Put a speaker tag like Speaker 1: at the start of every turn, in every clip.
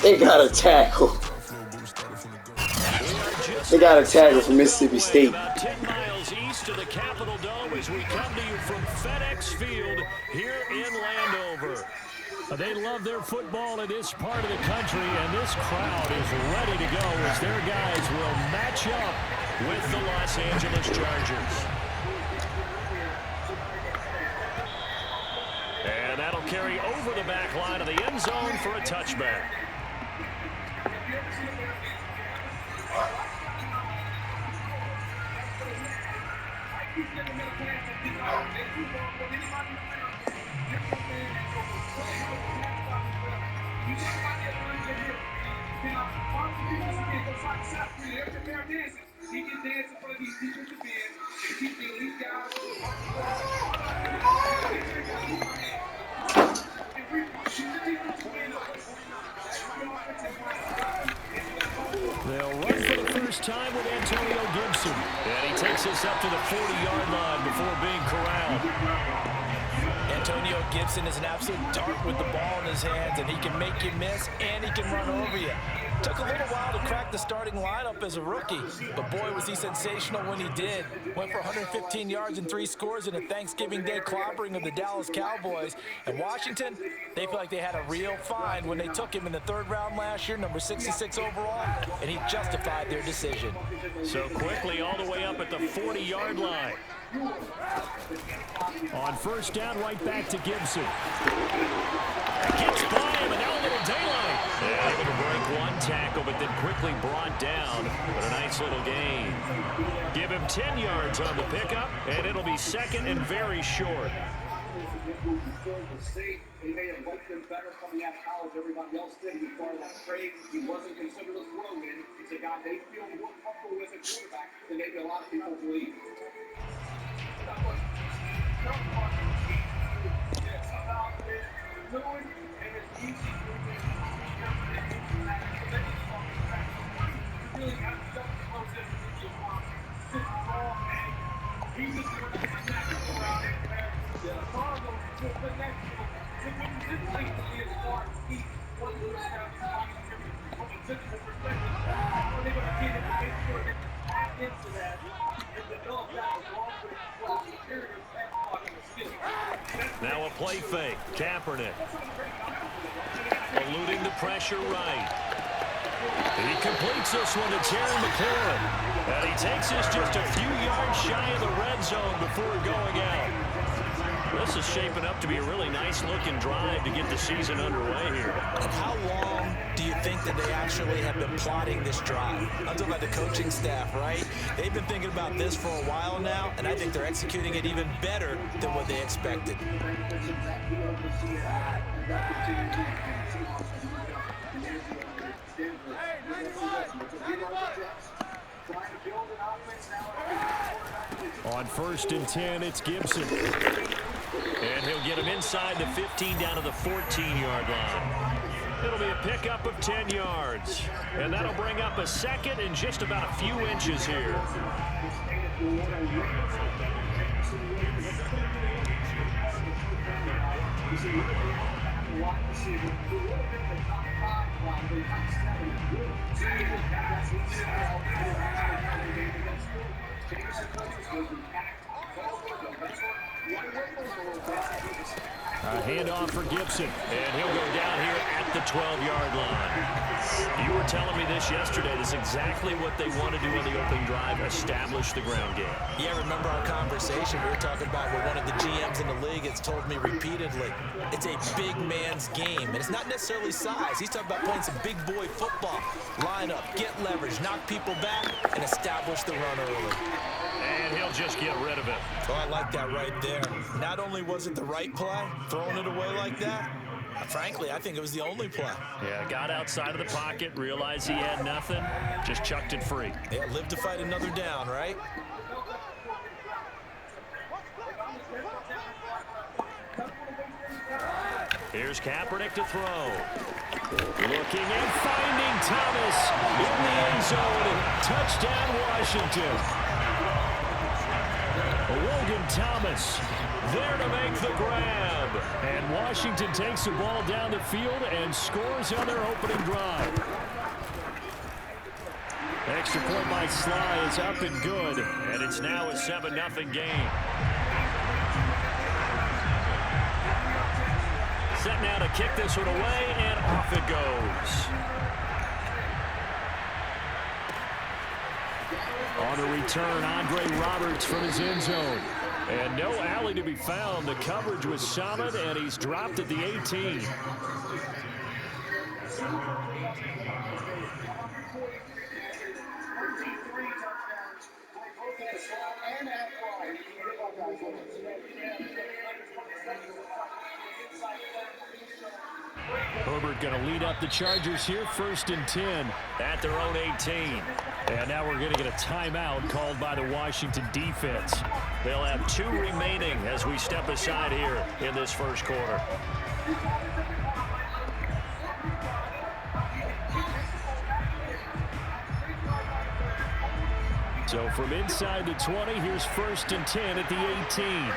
Speaker 1: They got a tackle. They got a tackle from Mississippi State.
Speaker 2: About 10 miles east of the Capitol Dome as we come to you from FedEx Field here in Landover. They love their football in this part of the country, and this crowd is ready to go as their guys will match up with the Los Angeles Chargers. And that'll carry over the back line of the end zone for a touchback. They'll run for the first time with Antonio Gibson. And he takes us up to the 40-yard line before being corralled.
Speaker 3: Antonio Gibson is an absolute dart with the ball in his hands, and he can make you miss, and he can run over you. Took a little while to crack the starting lineup as a rookie, but boy, was he sensational when he did. Went for 115 yards and 3 scores in a Thanksgiving Day clobbering of the Dallas Cowboys. And Washington, they feel like they had a real find when they took him in the 3rd round last year, number 66 overall, and he justified their decision.
Speaker 2: So quickly all the way up at the 40-yard line. On first down, right back to Gibson. Gets by him, and now a little daylight. Able to break one tackle, but then quickly brought down. But a nice little gain. Give him 10 yards on the pickup, and it'll be second and very short.
Speaker 4: He may have liked him better coming out of college. Everybody else did. He thought that trade. He wasn't considered a throw-in. He's a guy they feel more comfortable with a quarterback than maybe a lot of people believe.
Speaker 2: Now a play fake. Kaepernick. Eluding the pressure right. He completes this one to Terry McLaurin. And he takes this just a few yards shy of the red zone before going out. This is shaping up to be a really nice-looking drive to get the season underway here.
Speaker 3: And how long do you think that they actually have been plotting this drive? I'm talking about the coaching staff, right? They've been thinking about this for a while now, and I think they're executing it even better than what they expected.
Speaker 2: On first and 10, it's Gibson. And he'll get him inside the 15 down to the 14-yard line. It'll be a pickup of 10 yards. And that'll bring up a second and just about a few inches here. A handoff for Gibson, and he'll go down here at the 12-yard line. You were telling me this yesterday. This is exactly what they want to do on the opening drive, establish the ground game.
Speaker 3: Yeah, remember our conversation? We were talking about what one of the GMs in the league has told me repeatedly. It's a big man's game, and it's not necessarily size. He's talking about playing some big boy football. Line up, get leverage, knock people back, and establish the run early.
Speaker 2: And he'll just get rid of it.
Speaker 3: Oh, I like that right there. Not only was it the right play, throwing it away like that, frankly, I think it was the only play.
Speaker 2: Yeah, got outside of the pocket, realized he had nothing, just chucked it free.
Speaker 3: Yeah, live to fight another down, right?
Speaker 2: Here's Kaepernick to throw. Looking and finding Thomas in the end zone. Touchdown, Washington. Logan Logan Thomas there to make the grab. And Washington takes the ball down the field and scores on their opening drive. Extra point by Sly is up and good, and it's now a 7-0 game. Set now to kick this one away, and off it goes. On the return, Andre Roberts from his end zone. And no alley to be found. The coverage was solid, and he's dropped at the 18. Herbert going to lead up the Chargers here, 1st and 10 at their own 18. And now we're going to get a timeout called by the Washington defense. They'll have 2 remaining as we step aside here in this first quarter. So from inside the 20, here's 1st and 10 at the 18.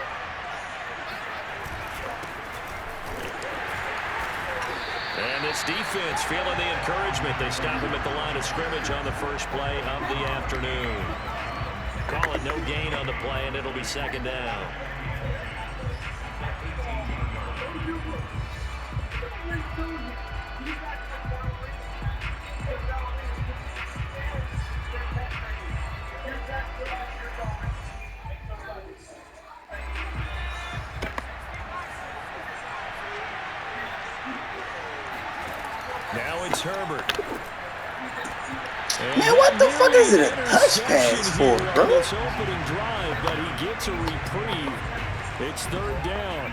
Speaker 2: And this defense feeling the encouragement. They stop him at the line of scrimmage on the first play of the afternoon. Call it no gain on the play, and it'll be 2nd down. Now it's Herbert.
Speaker 1: Man, what the fuck is it a touch pass for, bro?
Speaker 2: This opening drive, but he gets a reprieve. It's 3rd down.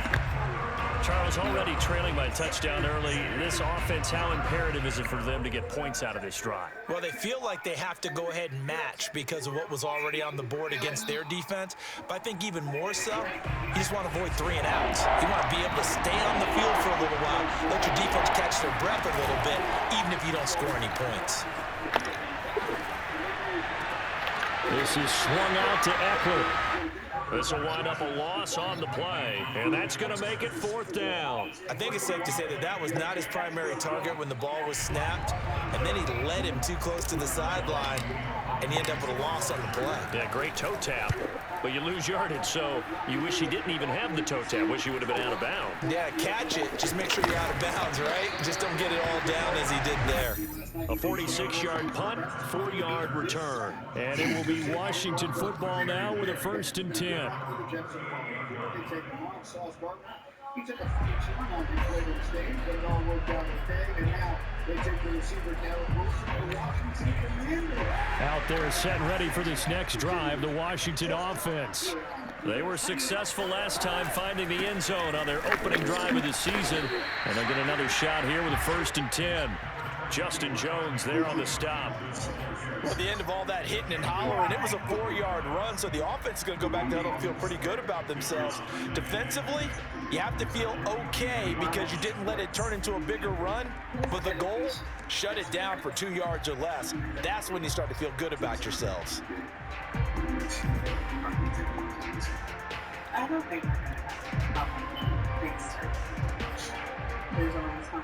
Speaker 2: Charles, already trailing by a touchdown early. This offense, how imperative is it for them to get points out of this drive?
Speaker 3: Well, they feel like they have to go ahead and match because of what was already on the board against their defense. But I think even more so, you just want to avoid 3 and outs. You want to be able to stay on the field for a little while, let your defense catch their breath a little bit, even if you don't score any points.
Speaker 2: This is swung out to Eckler. This will wind up a loss on the play, and that's going to make it 4th down.
Speaker 3: I think it's safe to say that that was not his primary target when the ball was snapped, and then he led him too close to the sideline, and he ended up with a loss on the play.
Speaker 2: Yeah, great toe tap, but you lose yardage, so you wish he didn't even have the toe tap. Wish he would have been out of bounds.
Speaker 3: Yeah, catch it. Just make sure you're out of bounds, right? Just don't get it all down as he did there.
Speaker 2: A 46-yard punt, 4-yard return. And it will be Washington football now with a 1st and 10.
Speaker 4: He took a funny turn on his way to the stage, but it all worked out okay. And now they take the receiver Garrett Wilson, the Washington Commander.
Speaker 2: Out there set ready for this next drive, the Washington offense. They were successful last time finding the end zone on their opening drive of the season. And they'll get another shot here with a 1st and 10. Justin Jones there on the stop.
Speaker 3: At the end of all that hitting and hollering, it was a 4-yard run, so the offense is going to go back there and feel pretty good about themselves. Defensively, you have to feel okay because you didn't let it turn into a bigger run, but the goal, shut it down for 2 yards or less. That's when you start to feel good about yourselves.
Speaker 5: I don't think we're going to have a problem next time. There's always time.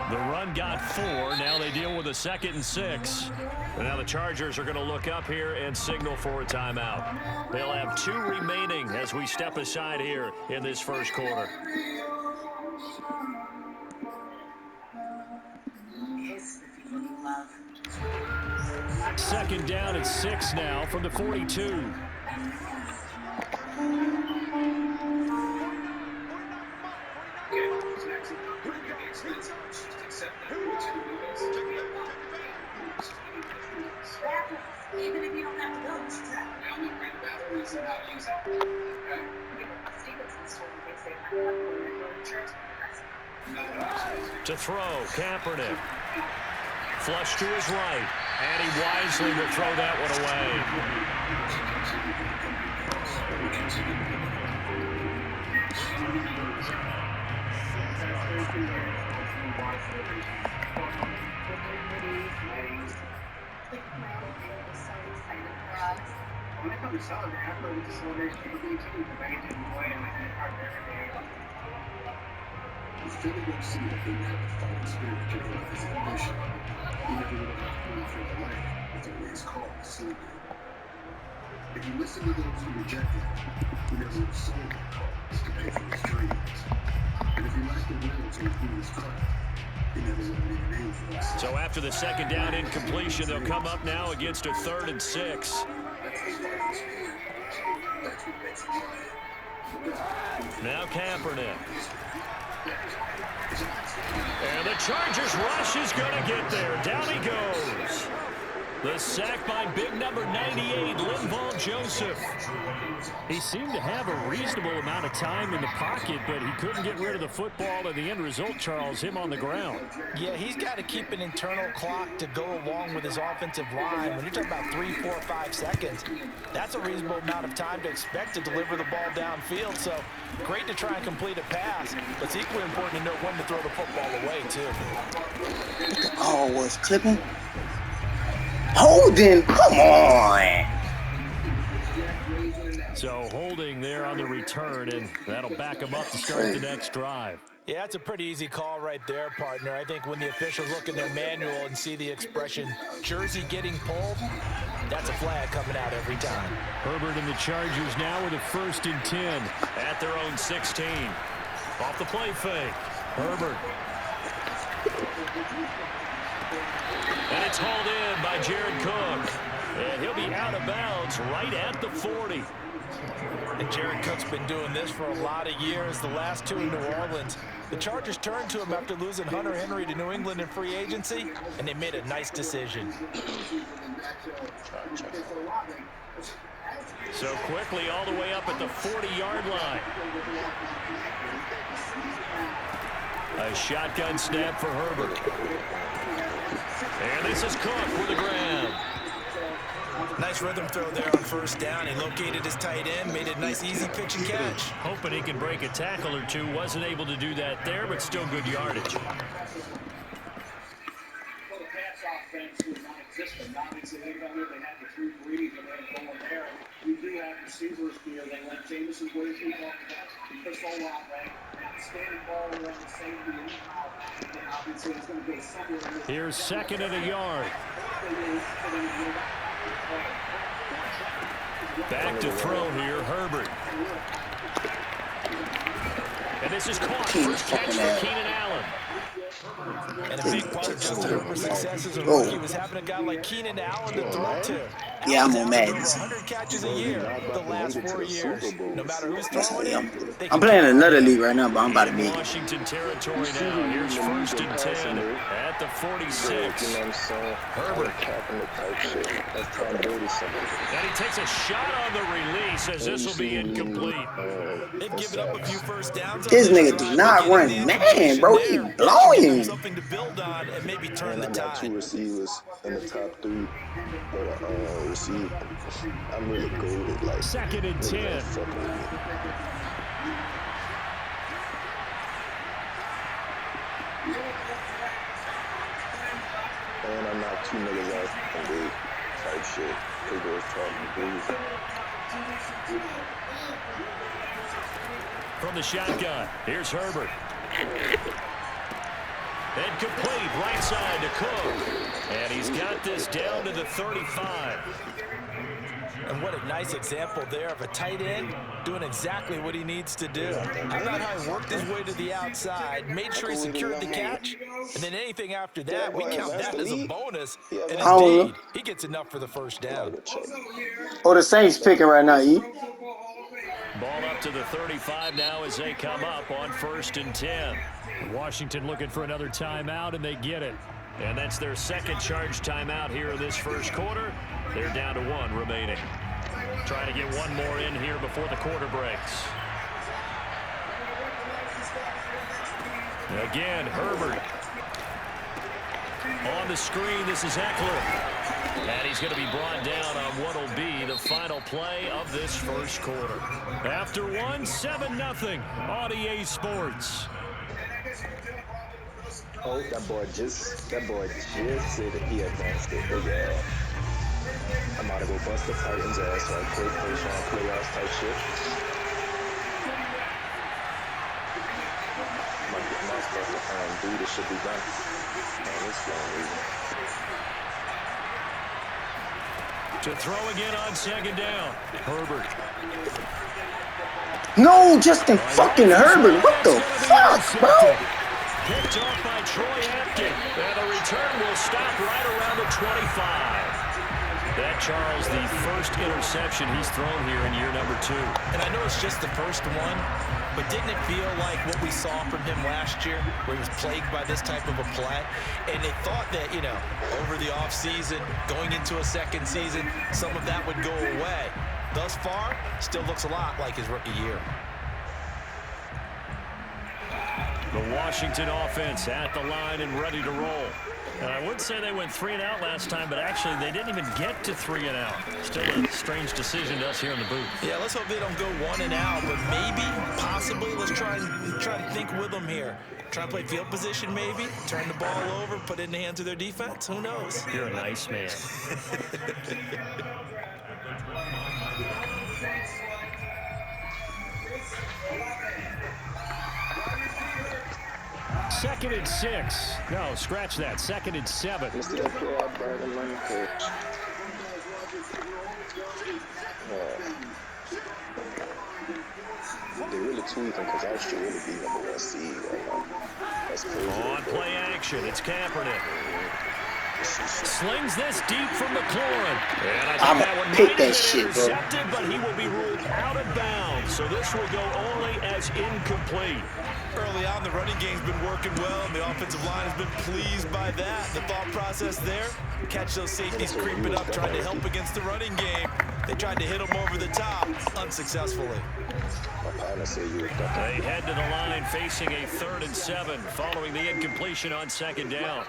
Speaker 2: The run got 4. Now they deal with a 2nd and 6. And now the Chargers are going to look up here and signal for a timeout. They'll have 2 remaining as we step aside here in this first quarter. Second down and 6 now from the 42.
Speaker 5: Even if you don't have to go, it's trap.
Speaker 4: Now you bring the batteries and not use it. Okay.
Speaker 5: Stevenson's told me they say I have to insurance.
Speaker 2: To throw, Kaepernick. Flush to his right, and he wisely will throw that one away.
Speaker 5: The crowd here was so excited for us.
Speaker 4: When it comes to celebrating, I play with the celebration of the team. The band didn't play, and I can't part of every day.
Speaker 6: If Philly don't see that they have the fighting spirit to go as an ambition, he never would have left home for the land with the way it's called, Sylvia. If you listen to those who rejected him, he never would have sold that cause to pay for his dreams. And if he lacked the will to improve his craft, he never would have made a name for himself.
Speaker 2: So after the second down incompletion, they'll come up now against a 3rd and 6.
Speaker 6: That's the fighting spirit. That's what makes him lion.
Speaker 2: Now Kaepernick. And the Chargers rush is going to get there. Down he goes. The sack by big number 98, Linval Joseph. He seemed to have a reasonable amount of time in the pocket, but he couldn't get rid of the football, and the end result, Charles, him on the ground.
Speaker 3: Yeah, he's got to keep an internal clock to go along with his offensive line. When you're talking about 3, 4, 5 seconds, that's a reasonable amount of time to expect to deliver the ball downfield. So great to try and complete a pass, but it's equally important to know when to throw the football away, too.
Speaker 1: The ball was clipping. Holding, come on.
Speaker 2: So holding there on the return, and that'll back him up to start the next drive.
Speaker 3: Yeah, that's a pretty easy call right there, partner. I think when the officials look in their manual and see the expression jersey getting pulled, that's a flag coming out every time.
Speaker 2: Herbert and the Chargers now with a 1st and 10 at their own 16. Off the play fake, Herbert. And it's hauled in by Jared Cook. And he'll be out of bounds right at the 40.
Speaker 3: And Jared Cook's been doing this for a lot of years, the last 2 in New Orleans. The Chargers turned to him after losing Hunter Henry to New England in free agency, and they made a nice decision.
Speaker 2: So quickly all the way up at the 40-yard line. A shotgun snap for Herbert. And this is Cook with the grab.
Speaker 3: Nice rhythm throw there on 1st down. He located his tight end, made it a nice, easy pitch and catch.
Speaker 2: Hoping he can break a tackle or two. Wasn't able to do that there, but still good yardage.
Speaker 4: Well, the pass offense was non-existent. Obviously, they got it. They had the 3 threes, and they're going there. We do have receivers here. They let Jameson Williams off the bench. Chris Olave, outstanding ball around the safety. And obviously, it's going to go somewhere.
Speaker 2: Here's 2nd and a yard. Back to throw here, Herbert. And this is caught. First catch for Keenan Allen.
Speaker 3: And a big part of Justin Herbert's success as a rookie was having a guy like Keenan Allen to throw to.
Speaker 1: Yeah, I'm on Madden.
Speaker 3: Over 100 catches a year the last 4 years. No matter who's throwing it,
Speaker 1: I'm playing another league right now, but I'm about to be.
Speaker 2: Washington territory now. Here's 1st and 10 at the 46. Herbert. And he takes a shot on the release as this will be incomplete.
Speaker 3: they've given up a few 1st downs.
Speaker 1: This nigga do not run, man, bro. He blowing.
Speaker 3: Something to build on and maybe turn the
Speaker 7: I got 2
Speaker 3: tide.
Speaker 7: receivers in the top 3 that receive. I'm really good with like
Speaker 2: 2nd and 10.
Speaker 7: fucking with me. And I knocked 2 niggas out and they type shit because they was talking to
Speaker 2: From the shotgun, here's Herbert. And complete, right side to Cook. And he's got this down to the 35.
Speaker 3: And what a nice example there of a tight end doing exactly what he needs to do. I thought how he worked his way to the outside, made sure he secured the catch, and then anything after that, we count that as a bonus. And indeed, he gets enough for the 1st down.
Speaker 1: Oh, the Saints picking right now, E.
Speaker 2: Ball up to the 35 now as they come up on 1st and 10. Washington looking for another timeout, and they get it. And that's their 2nd charge timeout here in this 1st quarter. They're down to 1 remaining. Trying to get 1 more in here before the quarter breaks. Again, Herbert. On the screen, this is Eckler. And he's going to be brought down on what will be the final play of this 1st quarter. After 1, 7-0 on EA Sports.
Speaker 7: Oh, that boy just said that he advanced it. I'm about to go bust the Titans ass like quick first round playoffs type shit. Might get my stuff to do this should be done. Man, this game is
Speaker 2: To throw again on second down. Herbert.
Speaker 1: No, Justin fucking Herbert. What the fuck, bro?
Speaker 2: Picked off by Troy Apke. And the return will stop right around the 25. That, Charles, the first interception he's thrown here in year number 2.
Speaker 3: And I know it's just the first one, but didn't it feel like what we saw from him last year, where he was plagued by this type of a play? And they thought that, you know, over the offseason, going into a second season, some of that would go away. Thus far, still looks a lot like his rookie year.
Speaker 2: The Washington offense at the line and ready to roll. And I would say they went 3 and out last time, but actually they didn't even get to 3 and out. Still a strange decision to us here in the booth.
Speaker 3: Yeah, let's hope they don't go 1 and out, but maybe, possibly, let's try to think with them here. Try to play field position maybe, turn the ball over, put it in the hands of their defense. Who knows?
Speaker 2: You're a nice man. Second and 6. No, scratch that. Second and 7.
Speaker 7: Mr. That play out by the money coach. They're really tweaking because I should really be number 1 seed right now. That's crazy.
Speaker 2: On play action, it's Kaepernick. Slings this deep from McLaurin. And I think that one might have been intercepted, but he will be ruled out of bounds. So this will go only as incomplete.
Speaker 3: Early on, the running game's been working well, and the offensive line has been pleased by that. The thought process there, catch those safeties creeping up, trying to help against the running game. They tried to hit them over the top, unsuccessfully.
Speaker 2: They head to the line facing a 3rd and 7 following the incompletion on second down.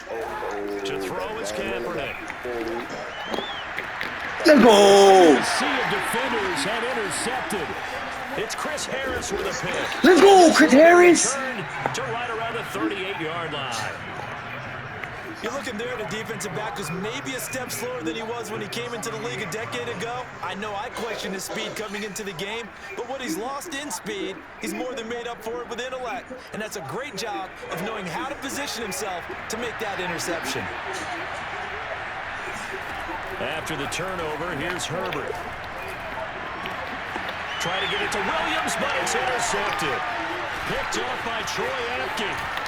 Speaker 2: To throw is Kaepernick.
Speaker 1: Let's go!
Speaker 2: The sea of defenders had intercepted. It's Chris Harris with a pick.
Speaker 1: Let's go, Chris Harris!
Speaker 2: To right around the 38-yard line.
Speaker 3: You're looking there, the defensive back was maybe a step slower than he was when he came into the league a decade ago. I know I questioned his speed coming into the game, but what he's lost in speed, he's more than made up for it with intellect. And that's a great job of knowing how to position himself to make that interception.
Speaker 2: After the turnover, here's Herbert. Try to get it to Williams, but it's intercepted. Picked off by Troy Apke.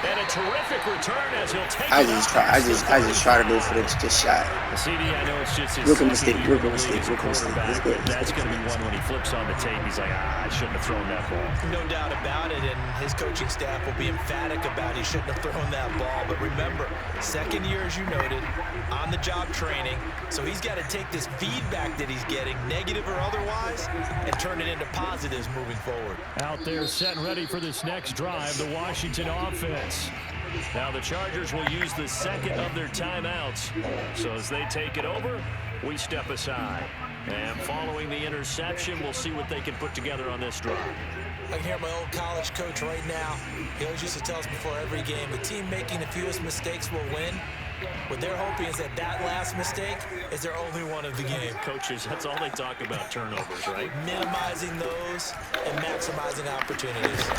Speaker 2: And a terrific return as he'll take
Speaker 1: I just try to go for the shot.
Speaker 2: The CD, I know it's just his
Speaker 1: Rookie mistake. That's good.
Speaker 2: That's going to be one when he flips on the tape. He's like, I shouldn't have thrown that ball.
Speaker 3: No doubt about it, and his coaching staff will be emphatic about he shouldn't have thrown that ball. But remember, second year, as you noted, on-the-job training, so he's got to take this feedback that he's getting, negative or otherwise, and turn it into positives moving forward.
Speaker 2: Out there set and ready for this next drive, the Washington offense. Now the Chargers will use the second of their timeouts. So as they take it over, we step aside. And following the interception, we'll see what they can put together on this drive.
Speaker 3: I can hear my old college coach right now. He always used to tell us before every game, the team making the fewest mistakes will win. What they're hoping is that last mistake is their only one of the game.
Speaker 2: Coaches, that's all they talk about, turnovers, right?
Speaker 3: Minimizing those and maximizing opportunities.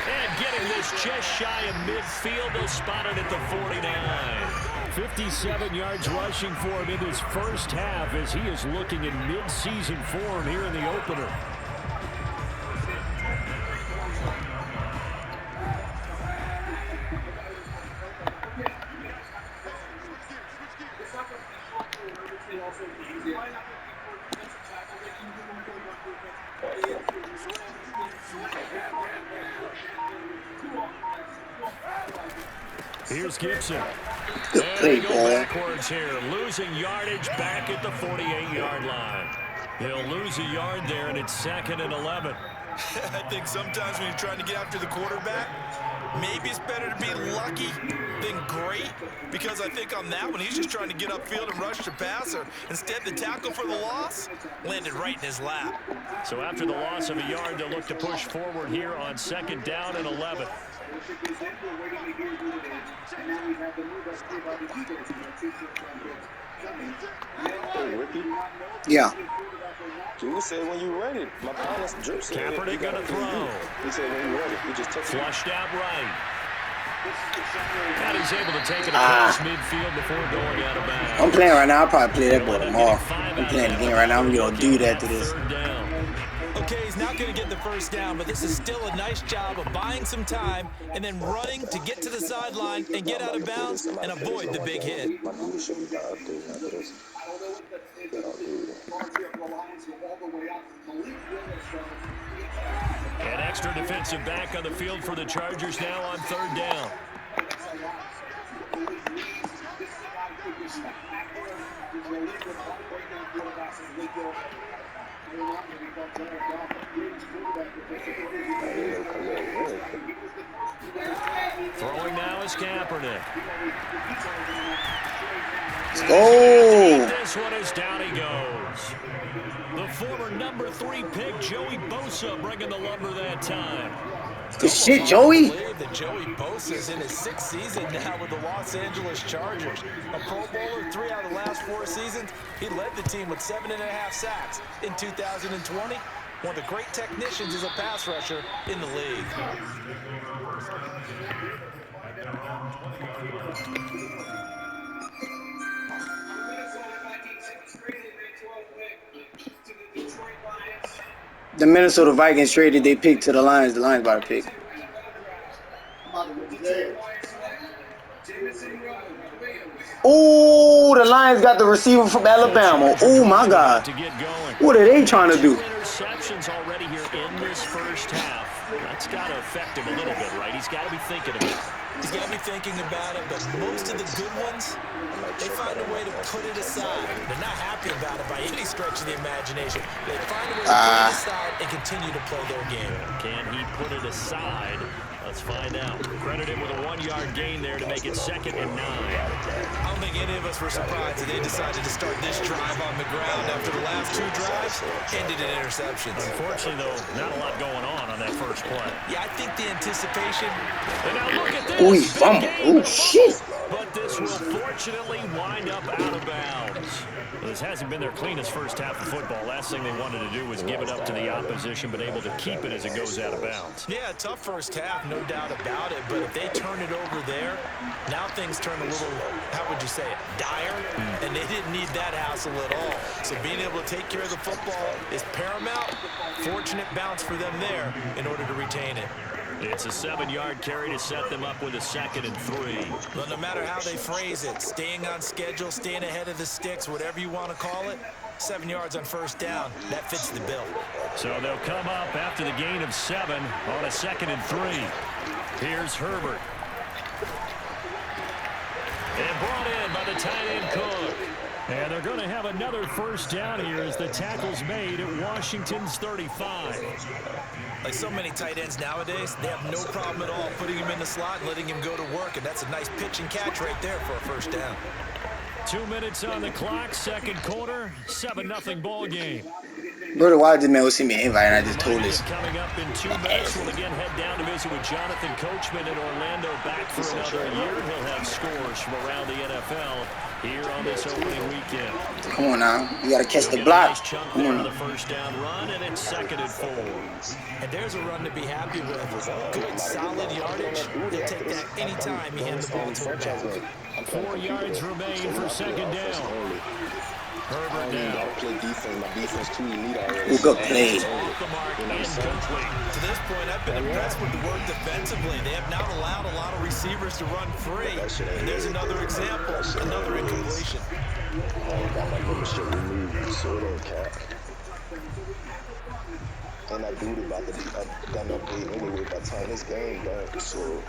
Speaker 2: And getting this just shy of midfield, they'll spot it at the 49. 57 yards rushing for him in his first half as he is looking in mid-season form here in the opener. Here's Gibson.
Speaker 1: Good play, boy.
Speaker 2: Backwards here, losing yardage back at the 48-yard line. He'll lose a yard there, and it's 2nd and 11.
Speaker 3: I think sometimes when you're trying to get after the quarterback, maybe it's better to be lucky than great, because I think on that one, he's just trying to get upfield and rush the passer. Instead, the tackle for the loss landed right in his lap.
Speaker 2: So after the loss of a yard, they'll look to push forward here on 2nd down and 11.
Speaker 7: Hey, Ricky.
Speaker 1: Yeah.
Speaker 7: You said when you ready. My partner Drip said
Speaker 2: Kaepernick
Speaker 7: you gotta
Speaker 2: gonna
Speaker 7: do you.
Speaker 2: throw.
Speaker 7: He said when you ready. He just took it.
Speaker 2: Flushed out right. And he's able to take it across midfield before going out of bounds.
Speaker 1: I'm playing right now. I'll probably play that
Speaker 2: They'll
Speaker 1: boy
Speaker 2: end up
Speaker 1: tomorrow.
Speaker 2: getting 5
Speaker 1: I'm
Speaker 2: out of
Speaker 1: playing the
Speaker 2: that,
Speaker 1: game
Speaker 2: but
Speaker 1: right now.
Speaker 2: now
Speaker 1: I'm
Speaker 2: they're
Speaker 1: gonna
Speaker 2: looking
Speaker 1: do that
Speaker 2: at
Speaker 1: to this.
Speaker 2: 3rd down.
Speaker 3: Okay, he's not going to get the first down, but this is still a nice job of buying some time and then running to get to the sideline and get out of bounds and avoid the big hit.
Speaker 7: My dude should be down there after this.
Speaker 2: An extra defensive back on the field for the Chargers now on 3rd down. Throwing now is Kaepernick.
Speaker 1: Let's go.
Speaker 2: This one is down he goes. The former number 3 pick, Joey Bosa, bringing the lumber that time.
Speaker 1: Good shit, Joey.
Speaker 3: I believe that Joey Bosa is in his 6th season now with the Los Angeles Chargers. A Pro Bowler 3 out of the last 4 seasons. He led the team with 7.5 sacks in 2020. One of the great technicians as a pass rusher in the league.
Speaker 1: The Minnesota Vikings traded their pick to the Lions. The Lions about to pick. Oh, the Lions got the receiver from Alabama. Oh my God. What are they trying to do?
Speaker 2: 2 interceptions already here in this first half. That's got to affect him a little bit, right? He's got to be thinking about it.
Speaker 3: He's got to be thinking about it, but most of the good ones, they find a way to put it aside. They're not happy about it by any stretch of the imagination. They find a way to put it aside and continue to play their game.
Speaker 2: Can he put it aside? Let's find out. Credit him with a 1-yard gain there to make it 2nd and 9.
Speaker 3: I don't think any of us were surprised that they decided to start this drive on the ground after the last 2 drives ended in interceptions.
Speaker 2: Unfortunately, though, not a lot going on that first play.
Speaker 3: Yeah, I think the anticipation.
Speaker 2: And now look at this.
Speaker 1: Oh, he fumbled. Oh, shit.
Speaker 2: But this will fortunately wind up out of bounds. Well, this hasn't been their cleanest first half of football. Last thing they wanted to do was give it up to the opposition, but able to keep it as it goes out of bounds.
Speaker 3: Yeah, tough first half, no doubt about it. But if they turn it over there, now things turn a little, how would you say it, dire? And they didn't need that hassle at all. So being able to take care of the football is paramount. Fortunate bounce for them there in order to retain it.
Speaker 2: It's a 7-yard carry to set them up with a 2nd and 3.
Speaker 3: Well, no matter how they phrase it, staying on schedule, staying ahead of the sticks, whatever you want to call it, 7 yards on first down, that fits the bill.
Speaker 2: So they'll come up after the gain of 7 on a 2nd and 3. Here's Herbert. And brought in by the tight end Cook. And they're going to have another first down here as the tackle's made at Washington's 35.
Speaker 3: Like so many tight ends nowadays, they have no problem at all putting him in the slot and letting him go to work, and that's a nice pitch and catch right there for a first down.
Speaker 2: 2 minutes on the clock, 2nd quarter, 7-0 ball game.
Speaker 1: Brother, why did man send me an invite and I just told this?
Speaker 2: Coming up in 2 minutes, we'll again head down to visit with Jonathan Coachman in Orlando, back for another year. He'll have scores from around the NFL here on this opening weekend.
Speaker 1: Come on now, you gotta catch the block. Come on.
Speaker 2: The first down run, and it's 2nd and 4.
Speaker 3: And there's a run to be happy with. Good, solid yardage. They'll take that anytime you hand the ball to a back.
Speaker 2: 4 yards remain for 2nd down. Herbert now.
Speaker 7: Play defense. My defense too elite already.
Speaker 1: Who good play?
Speaker 2: Off the mark, incomplete.
Speaker 3: To this point, I've been impressed with the work defensively. They have not allowed a lot of receivers to run free. And there's another example, another incompletion.
Speaker 7: Got my number shit removed, so it ain't cap. And I do it about to be done update anyway by the time this game done. So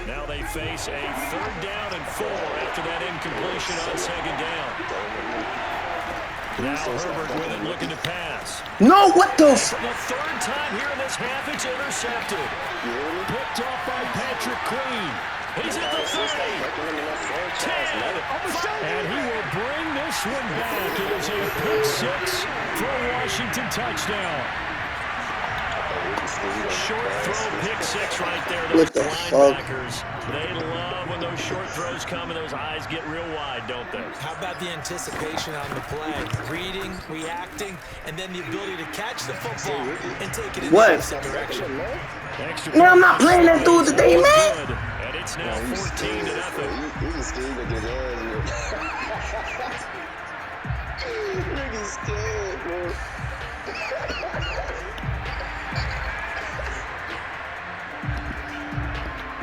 Speaker 2: now they face a 3rd down and 4 after that incompletion on 2nd down. Now Herbert with it, looking to pass.
Speaker 1: No, what the f...
Speaker 2: For the 3rd time here in this half, it's intercepted. Picked off by Patrick Queen. He's at the 30. 10. And he will bring this one back. It is a pick 6 for a Washington touchdown. Short throw, pick six right there. Those
Speaker 1: What the
Speaker 2: linebackers, they love when those short throws come and those eyes get real wide, don't they?
Speaker 3: How about the anticipation on the play? Reading, reacting, and then the ability to catch the football and take it in the
Speaker 1: What?
Speaker 3: opposite direction.
Speaker 1: Man, I'm not playing that dude today, man.
Speaker 2: And it's now 14-0.
Speaker 7: He's scared to get ass. Nigga's scared, bro.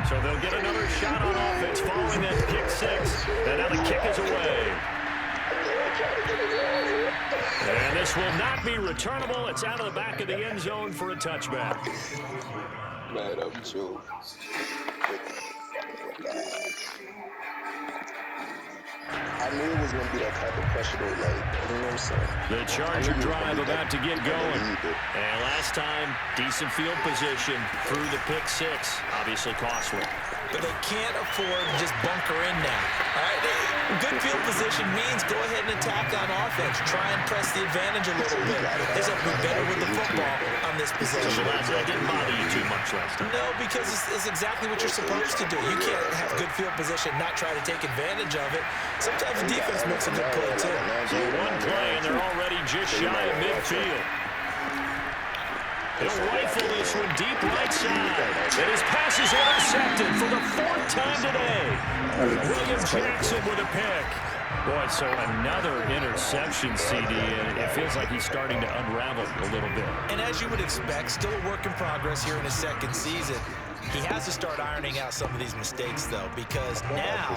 Speaker 2: So they'll get another shot on offense following that pick six. And now the kick is away. And this will not be returnable. It's out of the back of the end zone for a touchback.
Speaker 7: Man, I'm joking. I knew it was going to be that type of pressure, though, like, you know what I'm saying?
Speaker 2: The Charger drive about to get going. And last time, decent field position through the pick six. Obviously costly.
Speaker 3: But they can't afford to just bunker in now. All right, good field position means go ahead and attack on offense. Try and press the advantage a little bit. They just have to be better with the football on this possession.
Speaker 2: So that didn't bother you too much last time?
Speaker 3: No, because it's exactly what you're supposed to do. You can't have good field position, not try to take advantage of it. Sometimes the defense makes a good play, too.
Speaker 2: So one play, and they're already just shy of midfield. He'll rifle this one deep right side. And his pass is intercepted for the fourth time today. William Jackson with a pick. Boy, so another interception, CD, and it feels like he's starting to unravel a little bit.
Speaker 3: And as you would expect, still a work in progress here in his second season. He has to start ironing out some of these mistakes, though, because now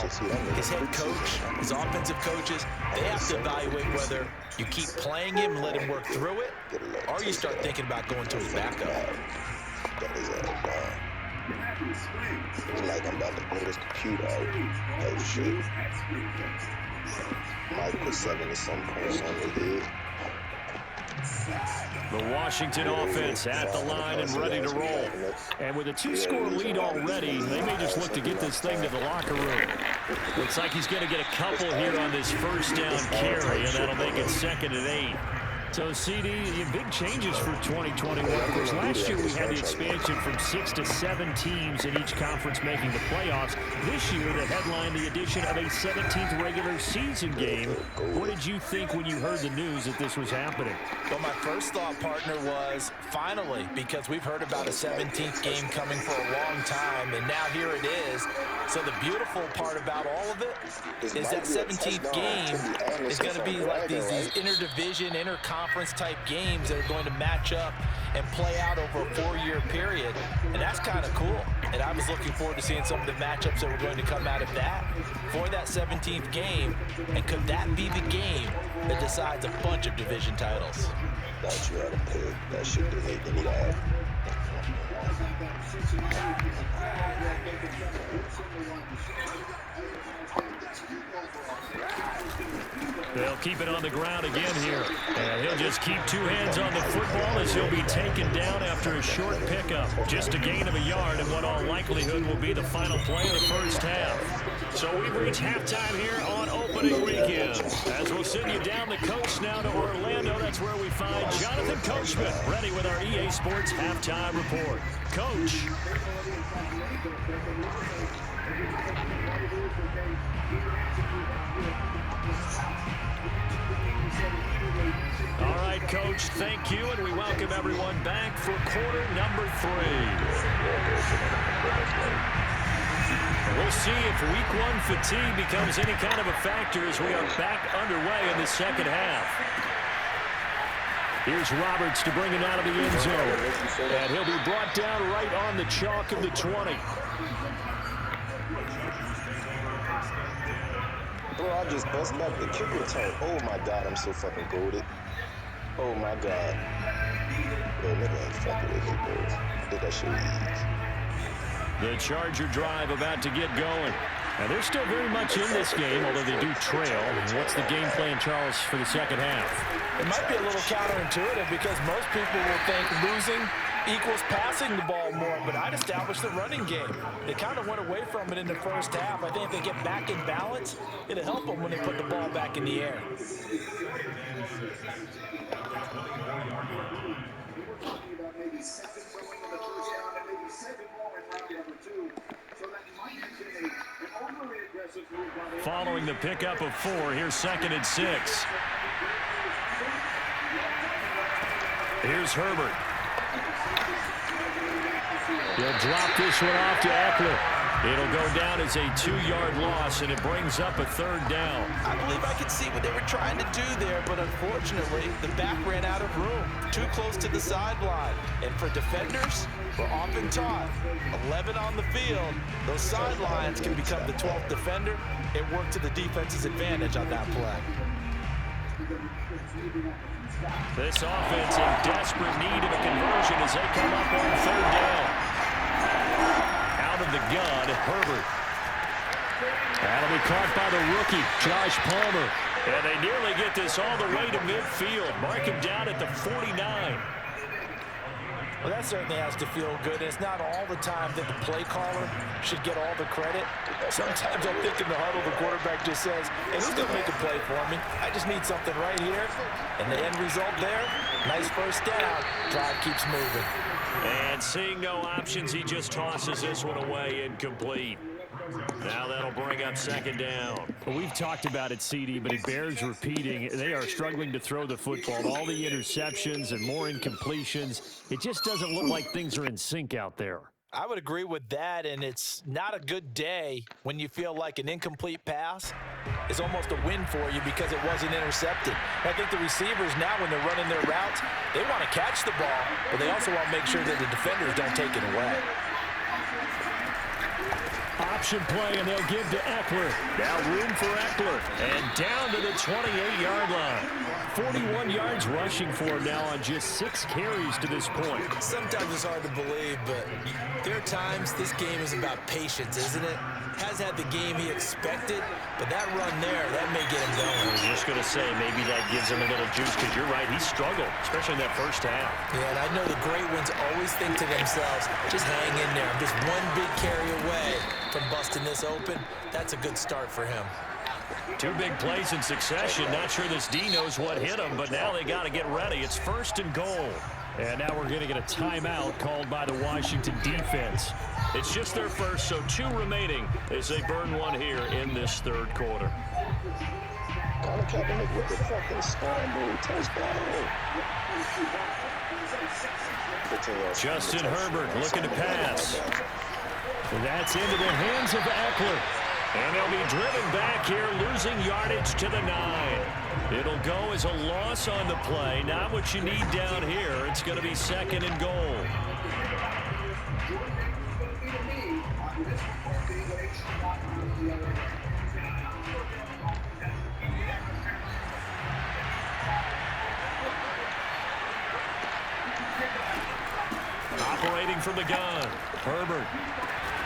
Speaker 3: his head coach, his offensive coaches, they have to evaluate whether you keep playing him and let him work through it, or you start thinking about going to his backup.
Speaker 7: It's like I'm about to blow this computer out. Oh, shit. Might put 7 to some points on the head.
Speaker 2: The Washington offense at the line and ready to roll. And with a 2-score lead already, they may just look to get this thing to the locker room. Looks like he's going to get a couple here on this first down carry, and that'll make it 2nd and 8. So, CD, big changes for 2021. Of course, last year we had the expansion from 6 to 7 teams in each conference making the playoffs. This year, they headlined the addition of a 17th regular season game. What did you think when you heard the news that this was happening?
Speaker 3: Well, my first thought, partner, was finally, because we've heard about a 17th game coming for a long time, and now here it is. So the beautiful part about all of it is that 17th game is going to be like these interdivision, interconference type games that are going to match up and play out over a 4-year period. And that's kind of cool. And I was looking forward to seeing some of the matchups that were going to come out of that for that 17th game. And could that be the game that decides a bunch of division titles?
Speaker 7: Thought you had a pick. That shit didn't make any out.
Speaker 2: They'll keep it on the ground again here. And he'll just keep 2 hands on the football as he'll be taken down after a short pickup. Just a gain of a yard in what all likelihood will be the final play of the first half. So we've reached halftime here on opening weekend. As we'll send you down the coast now to Orlando, that's where we find Jonathan Coachman ready with our EA Sports halftime report. Coach. All right, Coach, thank you, and we welcome everyone back for quarter number 3. We'll see if week 1 fatigue becomes any kind of a factor as we are back underway in the second half. Here's Roberts to bring it out of the end zone, and he'll be brought down right on the chalk of the 20.
Speaker 7: Bro, I just bust back the kick return. Oh my God, I'm so fucking goated. Oh my God. Bro, nigga ain't fucking with me, bro. I did that shit easy.
Speaker 2: The Charger drive about to get going. And they're still very much in this game, although they do trail. What's the game plan, Charles, for the second half?
Speaker 3: It might be a little counterintuitive because most people will think losing equals passing the ball more, but I'd establish the running game. They kind of went away from it in the first half. I think if they get back in balance, it'll help them when they put the ball back in the air.
Speaker 2: following the pickup of 4. Here's 2nd and 6. Here's Herbert. He'll drop this one off to Eckler. It'll go down as a 2-yard loss, and it brings up a 3rd down.
Speaker 3: I believe I could see what they were trying to do there, but unfortunately, the back ran out of room. Too close to the sideline. And for defenders, we're often taught, 11 on the field, those sidelines can become the 12th defender. It worked to the defense's advantage on that play.
Speaker 2: This offense in desperate need of a conversion as they come up on 3rd down. Out of the gun, Herbert. That'll be caught by the rookie, Josh Palmer. And they nearly get this all the way to midfield. Mark him down at the 49.
Speaker 3: Well, that certainly has to feel good. It's not all the time that the play caller should get all the credit. Sometimes I think in the huddle, the quarterback just says, hey, who's going to make a play for me? I just need something right here. And the end result there, nice first down. Drive keeps moving.
Speaker 2: And seeing no options, he just tosses this one away, incomplete. Now that'll bring up 2nd down.
Speaker 8: Well, we've talked about it, CD, but it bears repeating. They are struggling to throw the football. All the interceptions and more incompletions. It just doesn't look like things are in sync out there.
Speaker 3: I would agree with that, and it's not a good day when you feel like an incomplete pass is almost a win for you because it wasn't intercepted. I think the receivers now, when they're running their routes, they want to catch the ball, but they also want to make sure that the defenders don't take it away.
Speaker 2: Option play, and they'll give to Eckler. Now room for Eckler. And down to the 28-yard line. 41 yards rushing for him now on just 6 carries to this point.
Speaker 3: Sometimes it's hard to believe, but there are times this game is about patience, isn't it? Has had the game he expected, but that run there, that may get him going.
Speaker 2: I was just going to say, maybe that gives him a little juice, because you're right, he struggled, especially in that first half.
Speaker 3: Yeah, and I know the great ones always think to themselves, just hang in there. I'm just one big carry away from busting this open. That's a good start for him.
Speaker 2: 2 big plays in succession. Not sure this D knows what hit him, but now they got to get ready. It's 1st and goal.
Speaker 8: And now we're going to get a timeout called by the Washington defense.
Speaker 2: It's just their first, so 2 remaining as they burn one here in this 3rd quarter.
Speaker 7: Colin Kaepernick with the fucking scramble touchdown.
Speaker 2: Justin Herbert looking to pass.
Speaker 8: That's into the hands of Eckler.
Speaker 2: And they'll be driven back here, losing yardage to the 9. It'll go as a loss on the play. Not what you need down here. It's going to be 2nd and goal. Operating from the gun, Herbert.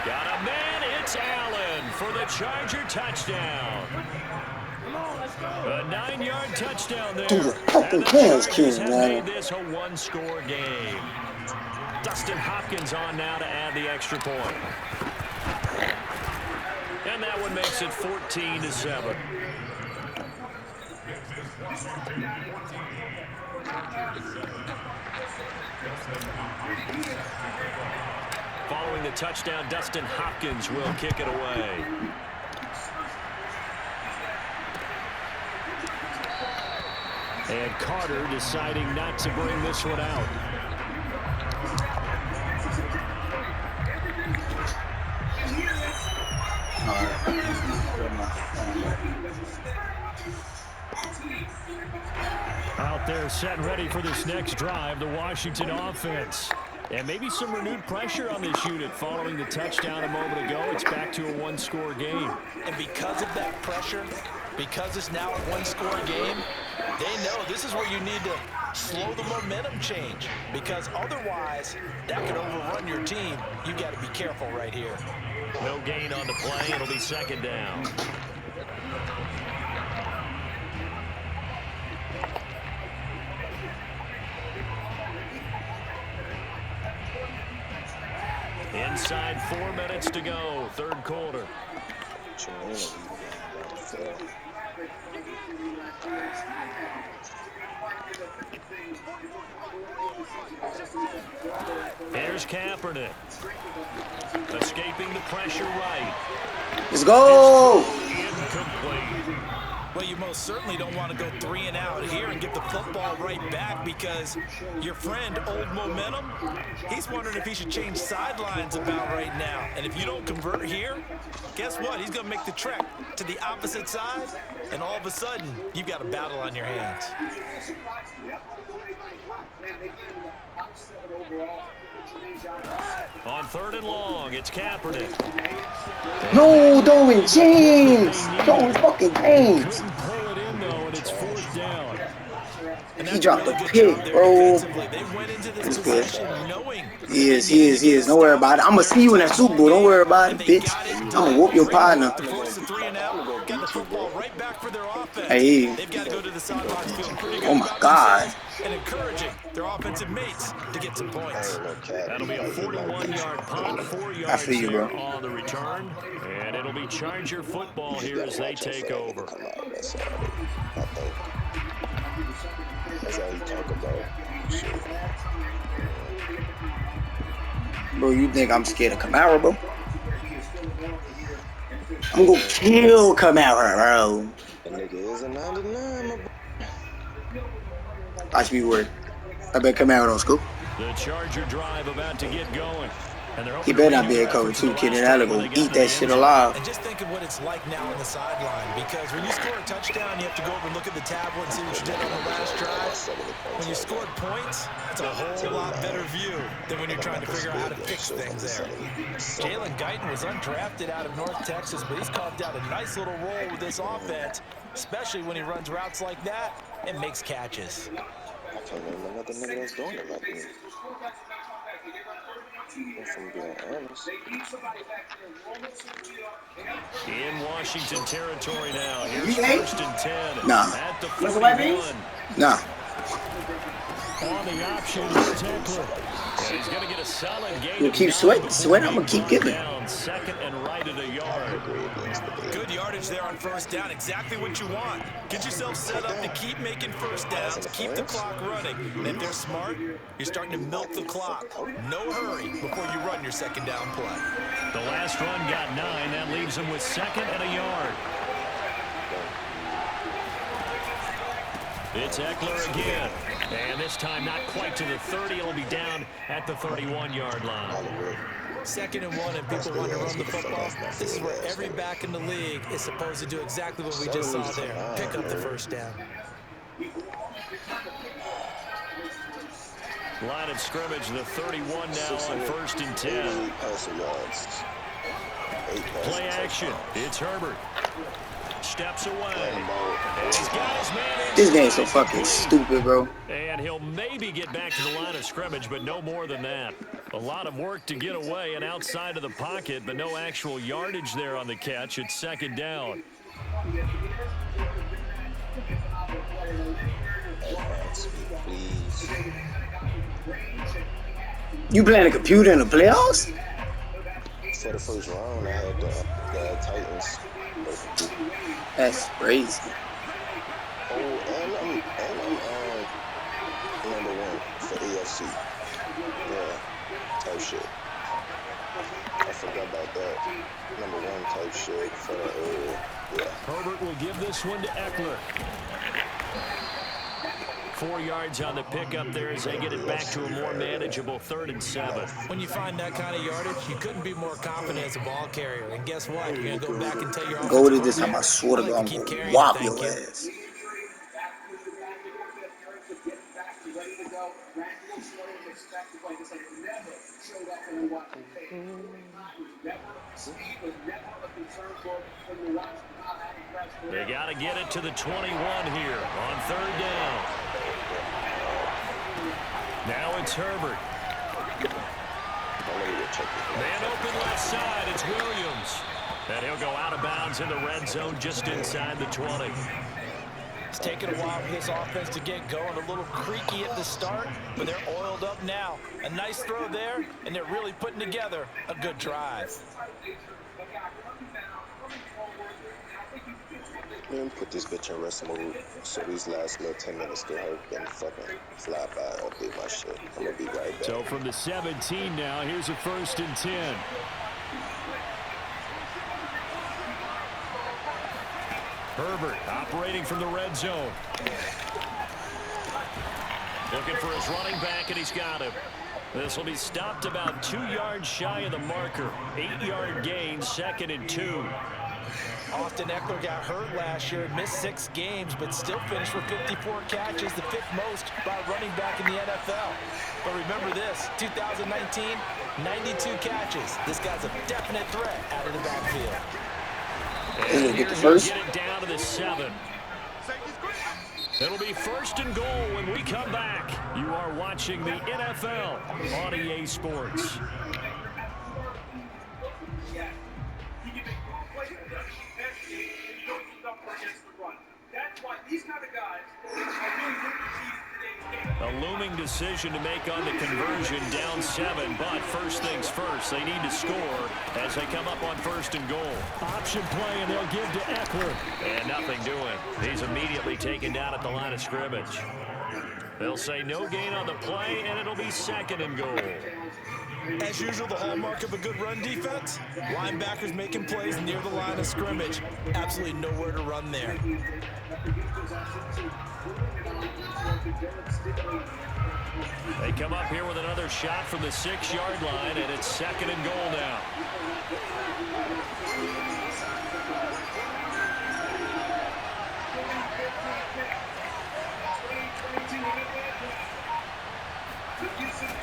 Speaker 2: Got a man, it's Allen for the Charger touchdown. A 9-yard touchdown there.
Speaker 1: Dude,
Speaker 2: And the Chargers have
Speaker 1: man.
Speaker 2: made this a 1-score game. Dustin Hopkins on now to add the extra point. And that one makes it 14-7. Following the touchdown, Dustin Hopkins will kick it away.
Speaker 8: And Carter deciding not to bring this one out. Out there set and ready for this next drive, the Washington offense. And maybe some renewed pressure on this unit following the touchdown a moment ago. It's back to a 1-score game.
Speaker 3: And because of that pressure, because it's now a 1-score game, they know this is where you need to slow the momentum change, because otherwise that could overrun your team. You got to be careful right here.
Speaker 2: No gain on the play. It'll be 2nd down. Inside 4 minutes to go, 3rd quarter. Here's Kaepernick. Escaping the pressure right.
Speaker 1: Let's go.
Speaker 2: Incomplete.
Speaker 3: Well, you most certainly don't want to go 3 and out here and get the football right back because your friend, Old Momentum, he's wondering if he should change sidelines about right now. And if you don't convert here, guess what? He's going to make the trek to the opposite side, and all of a sudden, you've got a battle on your hands.
Speaker 2: On 3rd and long, it's Kaepernick.
Speaker 1: No, Darwin James. Darwin fucking James.
Speaker 2: Couldn't pull it in, though, and it's 4th down.
Speaker 1: He dropped a pick, bro.
Speaker 3: They went into this
Speaker 1: That's good.
Speaker 3: possession knowing
Speaker 1: He is. Don't worry about it. I'm going to see you in that Super Bowl. Don't worry about it, bitch. I'm going to whoop your partner.
Speaker 3: to force the 3 and out, got the football right back for their offense.
Speaker 1: Hey.
Speaker 3: They've got to go to the sidelines feeling pretty good
Speaker 1: Oh, my
Speaker 3: about
Speaker 1: God.
Speaker 3: themselves and encouraging their offensive mates to get some points.
Speaker 2: That'll be a 41-yard punt, 4 yards
Speaker 1: I feel you, bro.
Speaker 2: here on the return. And it'll be Charger football here as they take over.
Speaker 7: That's all you talk about. Shit.
Speaker 1: Bro, you think I'm scared of Kamara, bro? I'm going to kill Kamara, bro.
Speaker 7: That nigga is a 99, my boy.
Speaker 1: Watch me work. I bet Kamara don't scoop.
Speaker 2: The Charger drive about to get going.
Speaker 1: He better not be a cover 2 kid, and that'll go eat that shit alive.
Speaker 3: And just think of what it's like now on the sideline, because when you score a touchdown, you have to go over and look at the tablet and see what you did on the last drive. When you scored points, it's a whole lot better view than when you're trying to figure out how to fix things there. Jalen Guyton was undrafted out of North Texas, but he's carved out a nice little role with this offense, especially when he runs routes like that and makes catches.
Speaker 7: I can't remember another nigga that's doing it like me. If I'm being honest.
Speaker 2: In Washington territory now. Here's 1st and 10.
Speaker 1: Nah.
Speaker 2: At the 41.
Speaker 1: Nah.
Speaker 2: On the option, here's Eckler. He's going to get a solid gain.
Speaker 1: You keep sweating. I'm going to keep giving.
Speaker 2: Down, 2nd and right at a yard.
Speaker 3: Good yardage there on 1st down. Exactly what you want. Get yourself set up to keep making 1st downs, keep the clock running. And if they're smart, you're starting to milk the clock. No hurry before you run your 2nd down play.
Speaker 2: The last run got 9. That leaves him with 2nd and a yard. It's Eckler again. And this time not quite to the 30. It'll be down at the 31-yard line.
Speaker 3: 2nd and 1, and people want to run the football. This is where every back in the league is supposed to do exactly what we just saw there. Pick up the 1st down.
Speaker 2: Line of scrimmage, the 31 now on 1st and 10. Play action. It's Herbert. Steps away. And he's got his man in.
Speaker 1: This game's so fucking stupid, bro.
Speaker 2: And he'll maybe get back to the line of scrimmage, but no more than that. A lot of work to get away and outside of the pocket, but no actual yardage there on the catch. It's 2nd down.
Speaker 1: You playing a computer in the playoffs?
Speaker 7: For the first round, I had the Titans.
Speaker 1: That's crazy.
Speaker 7: Oh, and I'm number 1 for AFC. Yeah, type shit. I forgot about that. Number 1 type shit for yeah.
Speaker 2: Herbert will give this one to Eckler. 4 yards on the pickup there as they get it back to a more manageable 3rd and 7.
Speaker 3: When you find that kind of yardage, you couldn't be more confident as a ball carrier. And guess what? You're going to go back and tell your offense.
Speaker 1: Go to this time, I swear to God, I'm going to whop your ass.
Speaker 2: They got to get it to the 21 here on 3rd down. Now it's Herbert. Man open left side, it's Williams. And he'll go out of bounds in the red zone just inside the 20.
Speaker 3: It's taken a while for this offense to get going. A little creaky at the start, but they're oiled up now. A nice throw there, and they're really putting together a good drive.
Speaker 7: Man, put this bitch in rest mode so these last little 10 minutes could help and fucking fly by, update my shit. I'm gonna be right back.
Speaker 8: So from the 17 now, here's a 1st and 10. Herbert operating from the red zone. Looking for his running back, and he's got him. This will be stopped about 2 yards shy of the marker. 8-yard gain, 2nd and 2.
Speaker 3: Austin Eckler got hurt last year, missed 6 games, but still finished with 54 catches, the 5th most by a running back in the NFL. But remember this, 2019, 92 catches. This guy's a definite threat out of the backfield.
Speaker 8: And here's going to get it down to the 7. It'll be 1st and goal when we come back. You are watching the NFL on EA Sports. A looming decision to make on the conversion, down 7, but first things first, they need to score as they come up on 1st and goal. Option play, and they'll give to Eckler. And nothing doing. He's immediately taken down at the line of scrimmage. They'll say no gain on the play, and it'll be 2nd and goal.
Speaker 3: As usual, the hallmark of a good run defense, linebackers making plays near the line of scrimmage. Absolutely nowhere to run there.
Speaker 8: They come up here with another shot from the 6-yard line, and it's 2nd and goal now.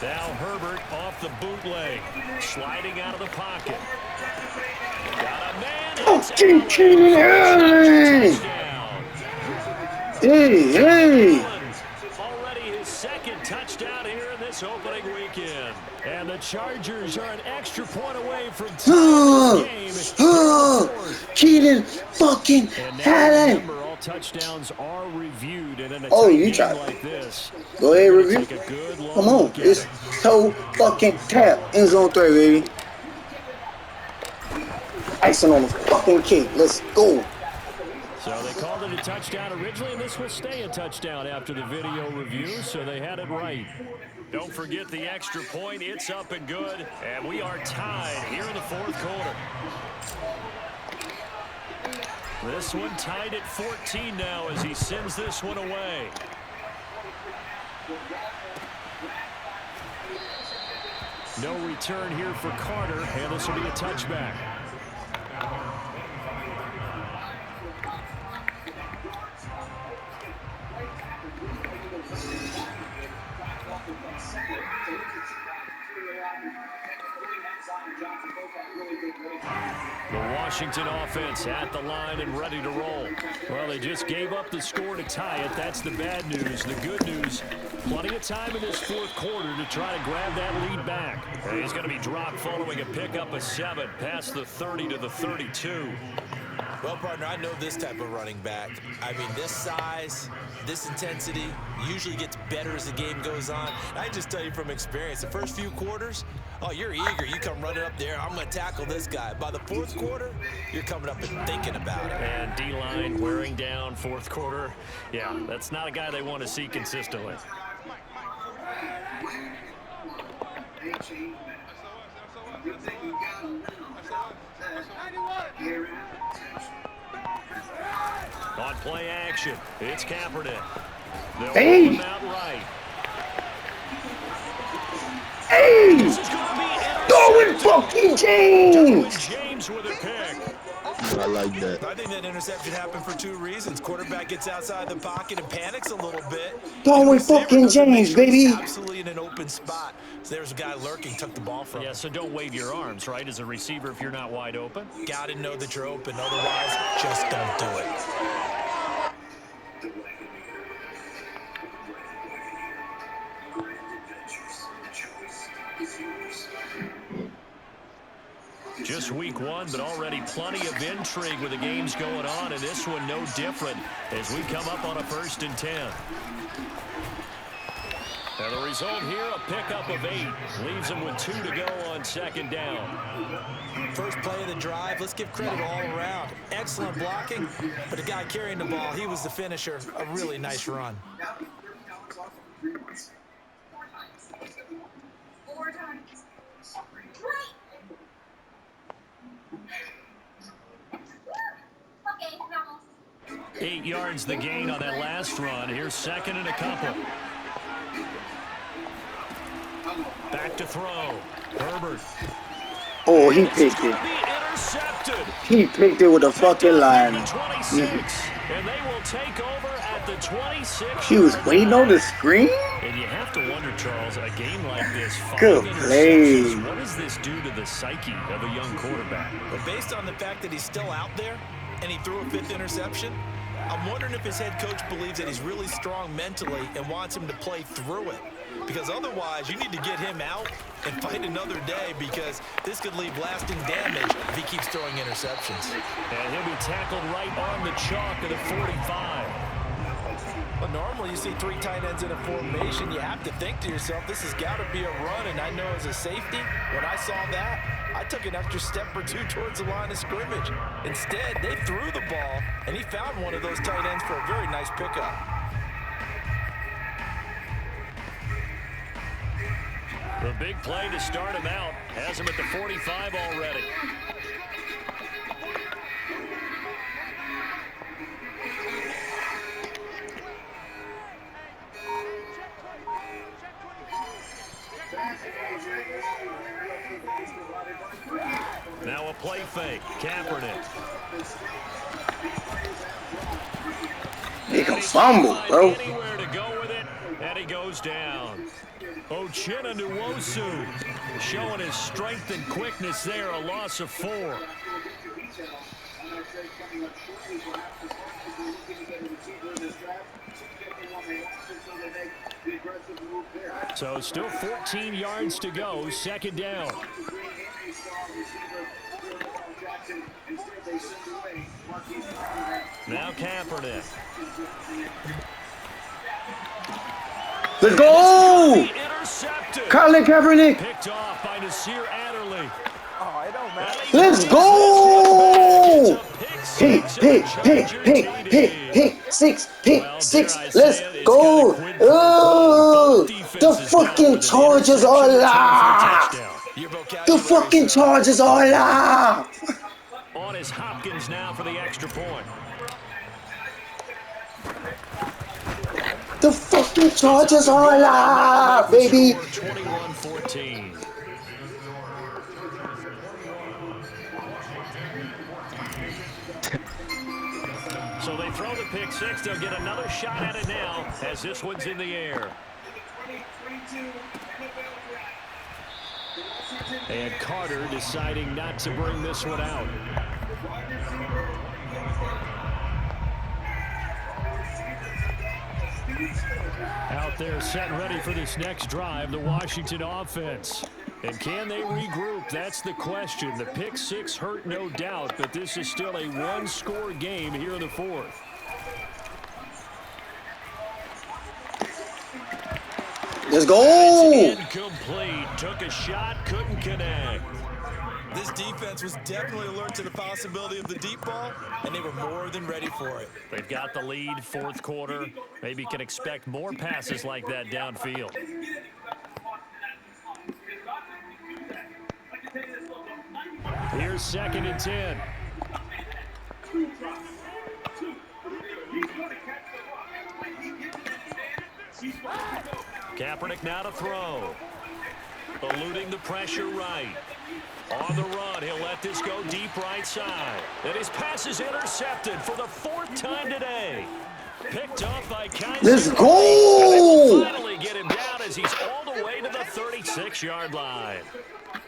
Speaker 8: Now Herbert off the bootleg, sliding out of the pocket. Got a man.
Speaker 1: Hey.
Speaker 8: Already his 2nd touchdown here in this opening weekend. And the Chargers are an extra point away from tying this game.
Speaker 1: Keenan fucking Allen.
Speaker 8: Remember, all touchdowns are reviewed, and in a
Speaker 1: you
Speaker 8: game
Speaker 1: try.
Speaker 8: like this,
Speaker 1: Go ahead, review.
Speaker 8: take a good long
Speaker 1: Come on,
Speaker 8: look at
Speaker 1: it's
Speaker 8: it.
Speaker 1: toe fucking tap. End zone 3, baby. Icing on the fucking cake. Let's go.
Speaker 8: So they called it a touchdown originally, and this will stay a touchdown after the video review, so they had it right. Don't forget the extra point. It's up and good, and we are tied here in the 4th quarter. This one tied at 14 now as he sends this one away. No return here for Carter, and this will be a touchback. The Washington offense at the line and ready to roll. Well, they just gave up the score to tie it. That's the bad news. The good news, plenty of time in this 4th quarter to try to grab that lead back. And he's going to be dropped following a pickup of 7 past the 30 to the 32.
Speaker 3: Well, partner, I know this type of running back. I mean, this size, this intensity usually gets better as the game goes on. I just tell you from experience, the first few quarters, oh, you're eager. You come running up there, I'm going to tackle this guy. By the 4th quarter, you're coming up and thinking about it.
Speaker 8: And D-line wearing down 4th quarter. Yeah, that's not a guy they want to see consistently. On play action, it's Kaepernick. They'll roll him out right.
Speaker 1: Hey!
Speaker 8: This is going to be
Speaker 1: Going fucking James!
Speaker 8: James with a pick.
Speaker 7: I like that.
Speaker 3: I think that interception happened for 2 reasons. Quarterback gets outside the pocket and panics a little bit.
Speaker 1: Going fucking James, baby.
Speaker 3: Absolutely in an open spot. So there's a guy lurking, took the ball from him.
Speaker 8: Yeah, so don't wave your arms, right, as a receiver if you're not wide open.
Speaker 3: Got to know that you're open. Otherwise, just don't do it.
Speaker 8: Just week 1, but already plenty of intrigue with the games going on, and this one no different as we come up on a 1st and 10. And the result here, a pickup of 8. Leaves them with 2 to go on second down.
Speaker 3: First play of the drive, let's give credit all around. Excellent blocking, but the guy carrying the ball, he was the finisher. A really nice run.
Speaker 5: 4 times.
Speaker 8: 8 yards the gain on that last run. Here's second and a couple. Back to throw. Herbert.
Speaker 1: Oh, he picked it. He picked it with a fucking line.
Speaker 8: 26, and they will take over at the 26.
Speaker 1: She was waiting on the screen?
Speaker 8: And you have to wonder, Charles, a game like this, 5
Speaker 1: Good play.
Speaker 8: interceptions, what does this do to the psyche of a young quarterback?
Speaker 3: But based on the fact that he's still out there and he threw a 5th interception, I'm wondering if his head coach believes that he's really strong mentally and wants him to play through it. Because otherwise, you need to get him out and fight another day, because this could leave lasting damage if he keeps throwing interceptions.
Speaker 8: And he'll be tackled right on the chalk of the 45.
Speaker 3: Well, normally you see 3 tight ends in a formation. You have to think to yourself, this has got to be a run. And I know as a safety, when I saw that, I took an extra step or 2 towards the line of scrimmage. Instead, they threw the ball, and he found one of those tight ends for a very nice pickup.
Speaker 8: The big play to start him out has him at the 45 already. Now a play fake. Kaepernick.
Speaker 1: He can fumble, bro.
Speaker 8: Anywhere to go with it, and he goes down. Uchenna Nwosu showing his strength and quickness there, a loss of 4. So still 14 yards to go, second down. Now Kaepernick.
Speaker 1: Let's go! Colin Kaepernick.
Speaker 8: Picked off by Nasir Adderley.
Speaker 3: Oh, it don't matter.
Speaker 1: Let's go! Pick, six. Let's go! Oh, the fucking Chargers are alive! The fucking Chargers are alive!
Speaker 8: On is Hopkins now for the extra point.
Speaker 1: The fucking Chargers are alive, baby!
Speaker 8: 21-14. So they throw the pick 6. They'll get another shot at it now as this one's in the air. And Carter deciding not to bring this one out. Out there set and ready for this next drive, the Washington offense. And can they regroup? That's the question. The pick 6 hurt, no doubt, but this is still a one-score game here in the 4th.
Speaker 1: Let's go!
Speaker 8: Incomplete. Took a shot, couldn't connect.
Speaker 3: This defense was definitely alert to the possibility of the deep ball, and they were more than ready for it.
Speaker 8: They've got the lead, 4th quarter. Maybe can expect more passes like that downfield. Here's 2nd and 10. Kaepernick now to throw. Eluding the pressure right. On the run, he'll let this go deep right side. And his pass is intercepted for the 4th time today. Picked off by Kaiser.
Speaker 1: Let's go!
Speaker 8: Finally get him down as he's all the way to the 36-yard line.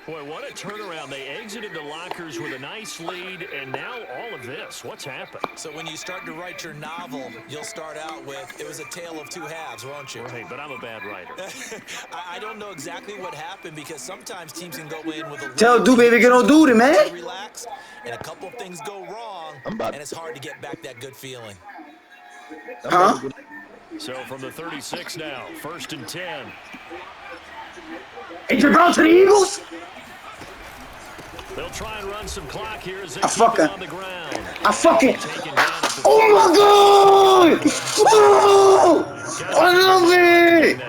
Speaker 8: Boy, what a turnaround. They exited the lockers with a nice lead, and now all of this. What's happened?
Speaker 3: So when you start to write your novel, you'll start out with, it was a tale of 2 halves, won't you?
Speaker 8: Right, but I'm a bad writer.
Speaker 3: I don't know exactly what happened, because sometimes teams can go in with a
Speaker 1: Tell dude, baby, get on duty, man.
Speaker 3: Relax, and a couple of things go wrong, and it's hard to get back that good feeling.
Speaker 1: Huh?
Speaker 8: So from the 36 now, 1st and 10.
Speaker 1: Ain't you going to the Eagles?
Speaker 8: They'll try and run some clock here as they
Speaker 1: I
Speaker 8: keep it
Speaker 1: fucking.
Speaker 8: on the ground.
Speaker 1: I fucking.
Speaker 8: Taken down at the
Speaker 1: Oh my God! Oh! I love it!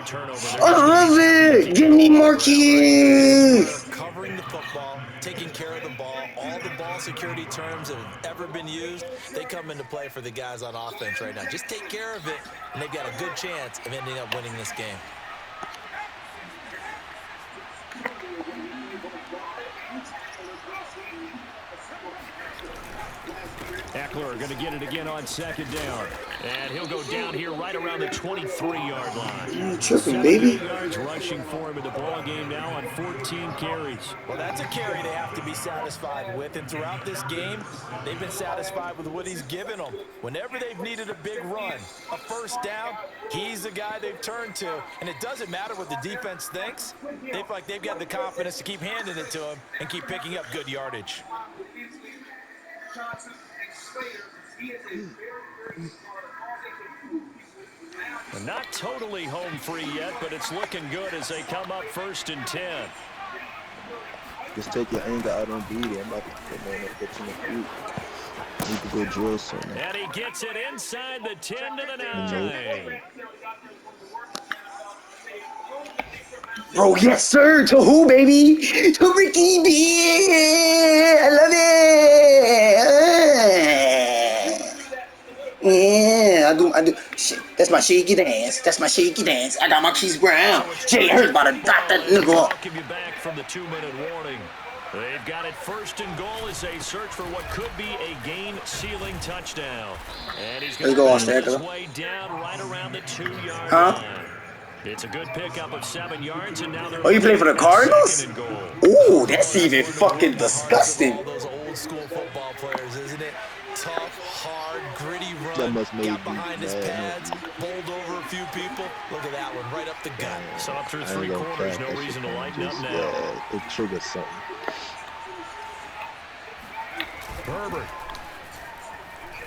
Speaker 1: I love it! Give me more keys!
Speaker 3: Covering the football, taking care of the ball, all the ball security terms that have ever been used, they come into play for the guys on offense right now. Just take care of it, and they've got a good chance of ending up winning this game.
Speaker 8: Eckler going to get it again on 2nd down. And he'll go down here right around the 23-yard line.
Speaker 1: You tripping, baby.
Speaker 8: 7 yards rushing for him in the ball game now on 14 carries.
Speaker 3: Well, that's a carry they have to be satisfied with. And throughout this game, they've been satisfied with what he's given them. Whenever they've needed a big run, a 1st down, he's the guy they've turned to. And it doesn't matter what the defense thinks. They feel like they've got the confidence to keep handing it to him and keep picking up good yardage.
Speaker 8: Not totally home free yet, but it's looking good as they come up 1st and 10.
Speaker 9: Just take your anger out on BD. I'm about to put man up in the feet. Need to go drill something.
Speaker 8: And he gets it inside the 10 to the 9.
Speaker 1: Bro, yes, sir. To who, baby? To Ricky B. I love it. Yeah, I do. Shit, that's my shaky dance. That's my shaky dance. I got my Keys Brown. Jay Hurts about to dot that nigga up.
Speaker 8: Give you back from the 2-minute warning. They've got it 1st and goal as they search for what could be a game-sealing touchdown. And he's going to make his way down right around the 2-yard line. It's a good pickup of 7 yards, and now they're.
Speaker 1: Oh, you play for the Cardinals? Ooh, that's even fucking disgusting.
Speaker 3: All those old school football players, isn't it? Tough, hard, gritty run. Got behind his pads, bowled over a few people. Look at that one, right up the gut.
Speaker 8: So up through 3 quarters, no reason to lighten up now.
Speaker 9: Yeah, it triggers something.
Speaker 8: Herbert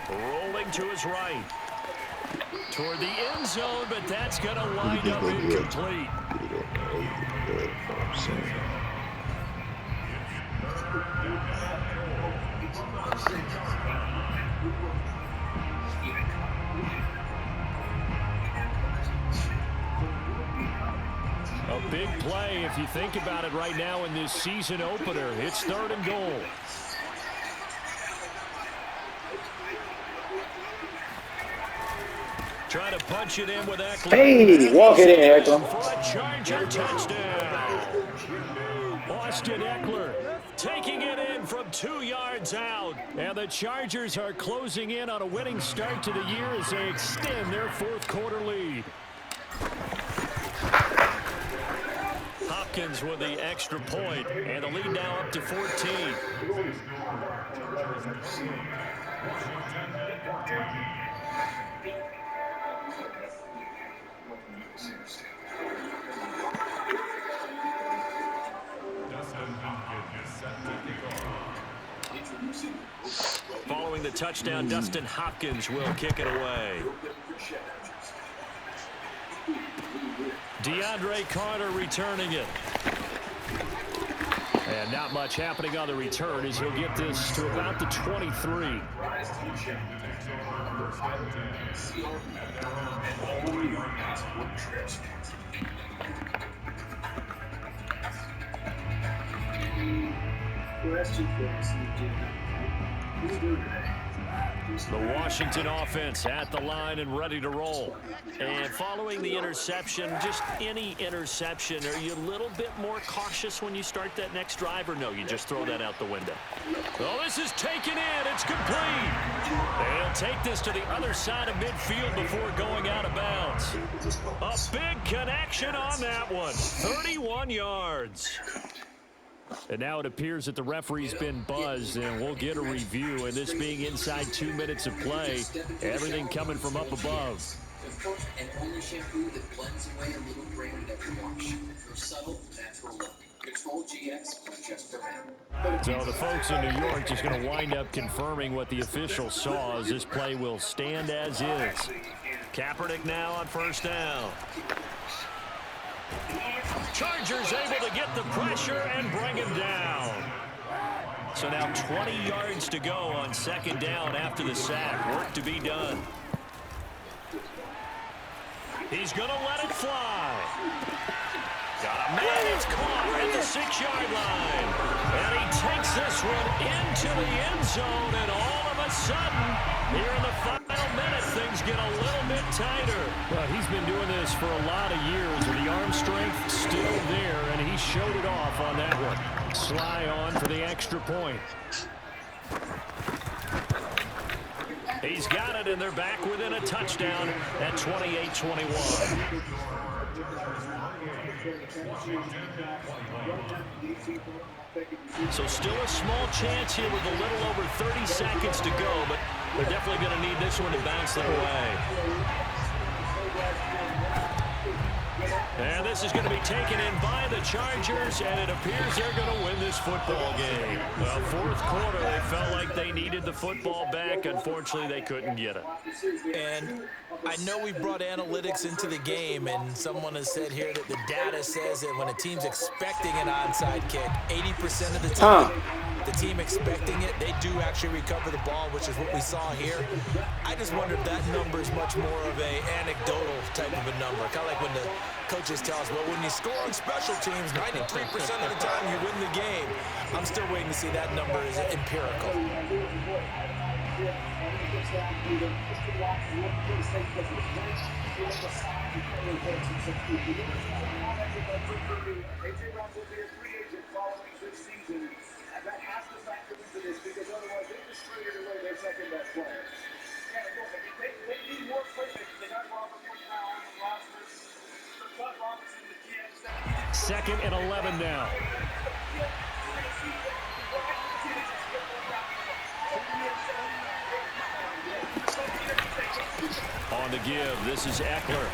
Speaker 8: rolling to his right. Toward the end zone, but that's going to wind up incomplete. A big play if you think about it right now in this season opener. It's 3rd and goal. Trying to punch it in with Eckler.
Speaker 1: Hey, walk it in, Eckler.
Speaker 8: For a Charger touchdown. Austin Eckler taking it in from 2 yards out. And the Chargers are closing in on a winning start to the year as they extend their 4th quarter lead. Hopkins with the extra point, and the lead now up to 14. Following the touchdown, Dustin Hopkins will kick it away. DeAndre Carter returning it. And not much happening on the return as he'll get this to about the 23. The Washington offense at the line and ready to roll. And following the interception, just any interception, are you a little bit more cautious when you start that next drive, or no, you just throw that out the window? Well, this is taken in. It's complete. They'll take this to the other side of midfield before going out of bounds. A big connection on that one. 31 yards. And now it appears that the referee's been buzzed, and we'll get a review. And this being inside 2 minutes of play, everything coming from up above.
Speaker 10: And only shampoo that blends away a little grain every wash. For subtle, natural look. Control GX from Just for Men.
Speaker 8: So the folks in New York just going to wind up confirming what the official saw, as this play will stand as is.
Speaker 2: Kaepernick now on first down. Chargers able to get the pressure and bring him down. So now 20 yards to go on second down after the sack. Work to be done. He's going to let it fly. Got a man. It's caught at the 6-yard line. And he takes this one into the end zone. And all of a sudden, here in the final minute, things get a little bit tighter.
Speaker 8: Well, he's been doing this for a lot of years with the arm strength still there, and he showed it off on that one. Sly on for the extra point.
Speaker 2: He's got it, and they're back within a touchdown at 28-21. So still a small chance here with a little over 30 seconds to go, but they're definitely going to need this one to bounce their way. And this is going to be taken in by the Chargers, and it appears they're going to win this football game. Well, fourth quarter, they felt like they needed the football back. Unfortunately, they couldn't get it.
Speaker 3: And I know we brought analytics into the game, and someone has said here that the data says that when a team's expecting an onside kick, 80% of the time, the team expecting it, they do actually recover the ball, which is what we saw here. I just wonder if that number is much more of a anecdotal type of a number. Kind of like when the coaches tell us, well, when you score on special teams, 93% of the time you win the game. I'm still waiting to see that number is empirical.
Speaker 4: And that has to factor into this because otherwise they just traded away their second best player. Yeah, look, I mean, they need more playmakers. They got Robert McCown on the roster. Cut Robinson, the GM.
Speaker 8: Second and 11 now.
Speaker 2: On the give, this is Eckler.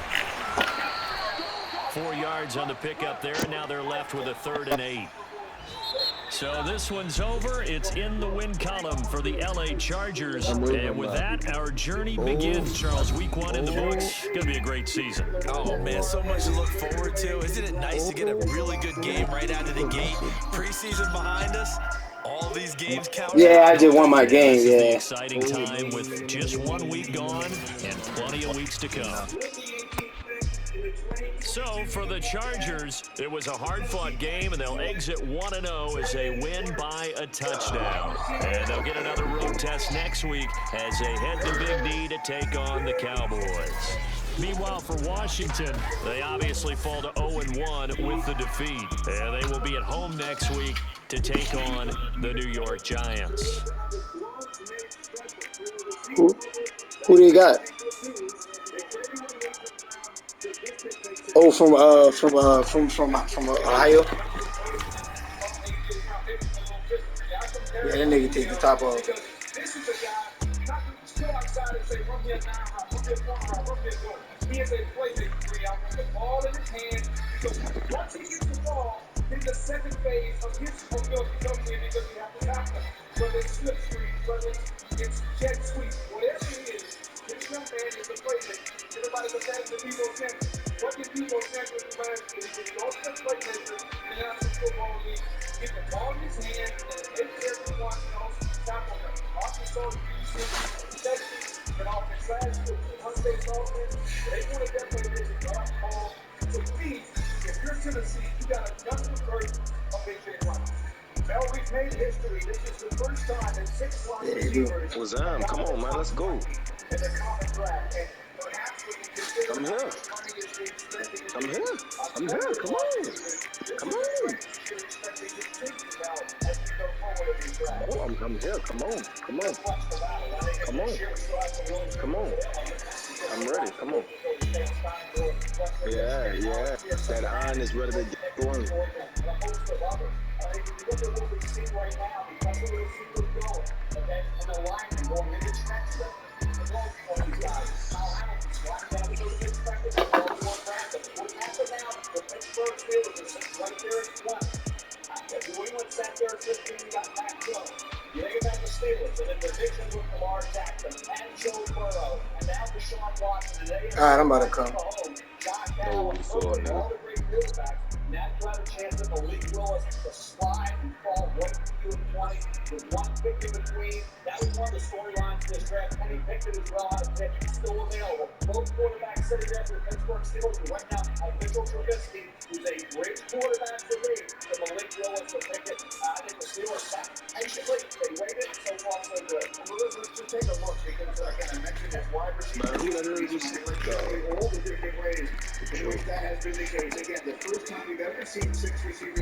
Speaker 2: 4 yards on the pickup there, and now they're left with a 3rd and 8. So this one's over. It's in the win column for the LA Chargers. And with that, our journey begins, Charles. Week 1 in the books. Going to be a great season.
Speaker 3: Oh, man, so much to look forward to. Isn't it nice to get a really good game right out of the gate? Preseason behind us. All these games count.
Speaker 1: Yeah, I just won my game,
Speaker 2: This is the
Speaker 1: yeah.
Speaker 2: exciting time with just 1 week gone and plenty of weeks to come. So, for the Chargers, it was a hard-fought game, and they'll exit 1-0 as they win by a touchdown. And they'll get another road test next week as they head to Big D to take on the Cowboys.
Speaker 8: Meanwhile, for Washington,
Speaker 2: They obviously fall to 0-1 with the defeat. And they will be at home next week to take on the New York Giants.
Speaker 1: Who do you got? Oh, from Ohio. Yeah, that nigga take the top off.
Speaker 4: This is a guy not going to still outside and say, run me a 9-round, run me a 1-round, run me a goal. He is a playmaker. I want the ball in his hand. Because once he gets the ball, then the second phase of his ability comes in because you have to tackle him. Whether it's slip screen, whether it's jet sweep, whatever it is, this young man is a playmaker. Everybody was asking people Sanchez. What did people Sanchez do last year? He was also a playmaker in the National Football League. Get the ball in his hand and hit everyone else. Tackle him. Arkansas, Texas, and offense last year. One-base offense. They want to definitely get the dark ball. So please, if you're Tennessee, you got a young recruit of A.J. Brown. Well, we've made history. This is the first time in 6 wide receivers.
Speaker 7: Wazam, come on, man, let's go.
Speaker 4: In the common draft. And perhaps we can consider
Speaker 7: I'm here. I'm here. I'm here. Come on. Come on. Oh, I'm here. Come on. Come on. Come on. Come on. I'm ready. Come on. Yeah, yeah. That iron is ready to get going.
Speaker 4: New England sat there 15, got back up. You take it back to Steelers, and then the division with Lamar Jackson and Joe Burrow, and now Deshaun Watson, and they
Speaker 1: Alright, I'm about to come.
Speaker 7: No, you fall, nigga.
Speaker 4: Now you have a chance at Malik Willis to slide and fall right to you at 20 with one pick in between. That was one of the storylines in this draft. Kenny Pickett as well out of pitch. Still available. Both quarterbacks sitting there for the Pittsburgh Steelers. And right now, Mitchell Trubisky, who's a great quarterback to me, to Malik Willis to Pickett. I think the Steelers sat patiently. They waited. So far, so good. Well, let's just take a look because, again, I mentioned his wide receiver.
Speaker 7: Man, who that is just like
Speaker 4: All the different ways in which that has been the case. Again, the first time we've ever seen 6 receivers.